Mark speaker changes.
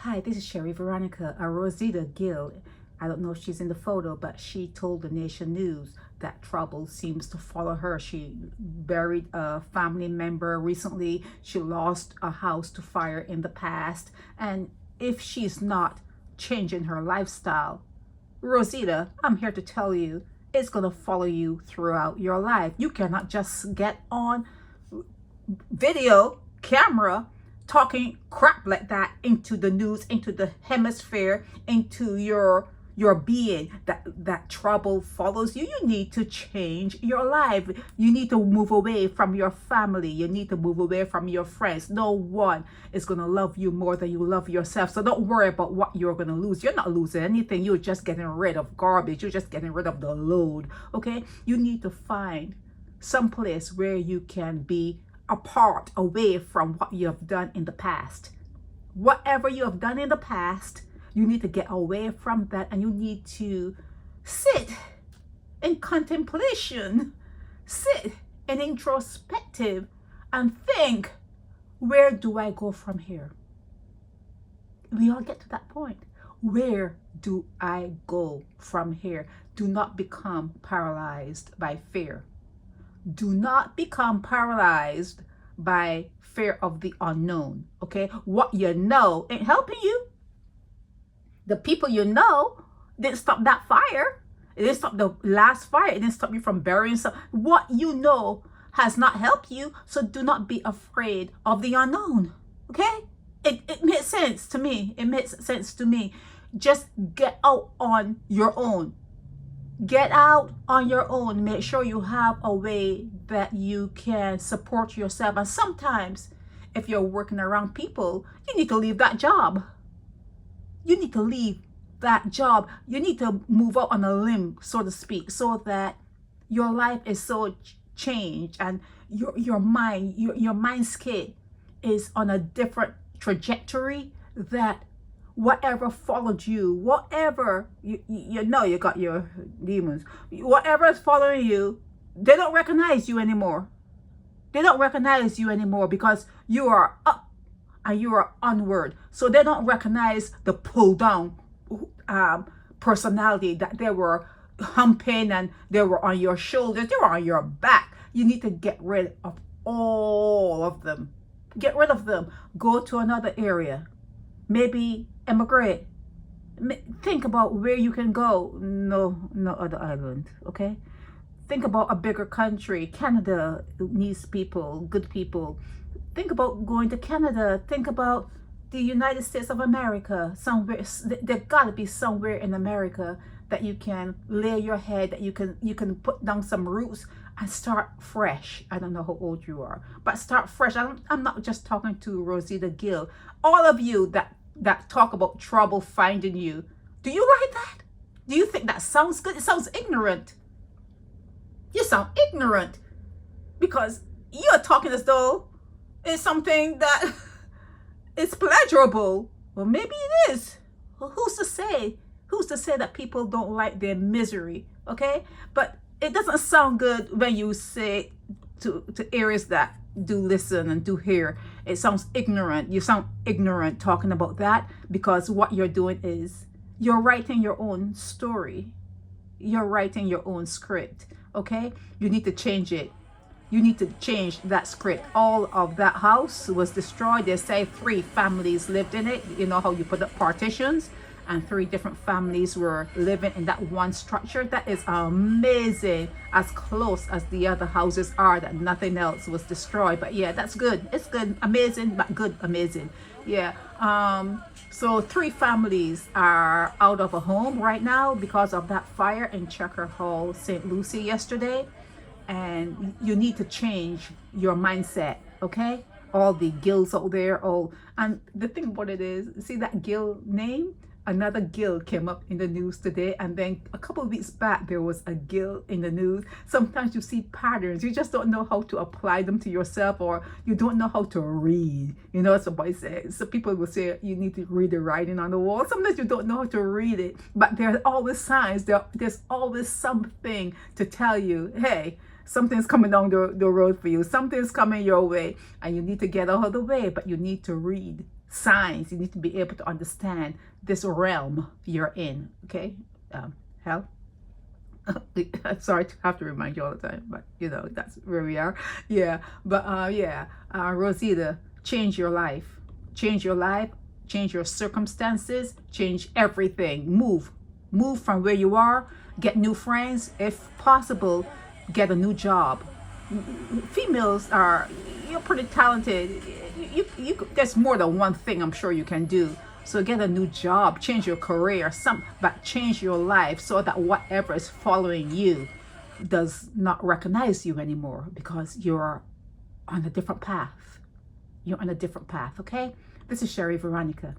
Speaker 1: Hi, this is Sherry Veronica, Rosita Gill. I don't know if she's in the photo, but she told the Nation News that trouble seems to follow her. She buried a family member recently. She lost a house to fire in the past. And if she's not changing her lifestyle, Rosita, I'm here to tell you, it's going to follow you throughout your life. You cannot just get on video, camera, talking crap like that into the news, into the hemisphere, into your being, that trouble follows you. You need to change your life. You need to move away from your family. You need to move away from your friends. No one is going to love you more than you love yourself. So don't worry about what you're going to lose. You're not losing anything. You're just getting rid of garbage. You're just getting rid of the load. Okay? You need to find some place where you can be apart, away from what you have done in the past. Whatever you have done in the past, you need to get away from that, and you need to sit in contemplation, sit in introspective, and think, where do I go from here? We all get to that point. Where do I go from here? Do not become paralyzed by fear. Do not become paralyzed by fear of the unknown. Okay, what you know ain't helping you. The people you know didn't stop that fire. It didn't stop the last fire. It didn't stop you from burying some. What you know has not helped you. So do not be afraid of the unknown. Okay, it makes sense to me. It makes sense to me. Just get out on your own. Get out on your own. Make sure you have a way that you can support yourself. And sometimes, if you're working around people, you need to leave that job. You need to leave that job. You need to move out on a limb, so to speak, so that your life is so changed and your mindscape is on a different trajectory, that whatever followed you, whatever you know, you got your demons, whatever is following you, they don't recognize you anymore. They don't recognize you anymore because you are up and you are onward. So they don't recognize the pull down personality that they were humping and they were on your shoulders, they were on your back. You need to get rid of all of them. Get rid of them. Go to another area. Maybe emigrate. Think about where you can go. No other island. Okay, think about a bigger country. Canada needs people, good people. Think about going to Canada. Think about the United States of America. Somewhere there gotta be somewhere in America that you can lay your head, that you can put down some roots and start fresh. I don't know how old you are, but start fresh. I'm not just talking to Rosita Gill. All of you that talk about trouble finding you, do you like that? Do you think that sounds good? It sounds ignorant. You sound ignorant because you're talking as though it's something that is pleasurable. Well, maybe it is. Well, who's to say? Who's to say that people don't like their misery? Okay, but it doesn't sound good when you say to areas that do listen and do hear. It sounds ignorant. You sound ignorant talking about that, because what you're doing is you're writing your own story. You're writing your own script. Okay, you need to change it. You need to change that script. All of that house was destroyed. They say 3 families lived in it. You know how you put up partitions, and 3 different families were living in that one structure. That is amazing. As close as the other houses are, that nothing else was destroyed. But yeah, that's good. It's good, amazing, but good, amazing. Yeah. So 3 families are out of a home right now because of that fire in Checker Hall, St. Lucie yesterday. And you need to change your mindset. Okay, all the Gills out there. And the thing about it is, see that Gill name? Another Gill came up in the news today, and then a couple of weeks back there was a Gill in the news. Sometimes you see patterns, you just don't know how to apply them to yourself, or you don't know how to read. You know, somebody says, so people will say you need to read the writing on the wall. Sometimes you don't know how to read it, but there are always signs. There's always something to tell you, hey, something's coming down the road for you. Something's coming your way, and you need to get out of the way, but you need to read. signs. You need to be able to understand this realm you're in. Okay, hell. I'm sorry to have to remind you all the time, but you know that's where we are. Yeah, but Rosita, change your life, change your life, change your circumstances, change everything. Move from where you are, get new friends, if possible, get a new job. Females are, you're pretty talented. There's more than one thing I'm sure you can do. So get a new job, change your career, but change your life so that whatever is following you does not recognize you anymore, because you're on a different path. You're on a different path, okay? This is Sherry Veronica.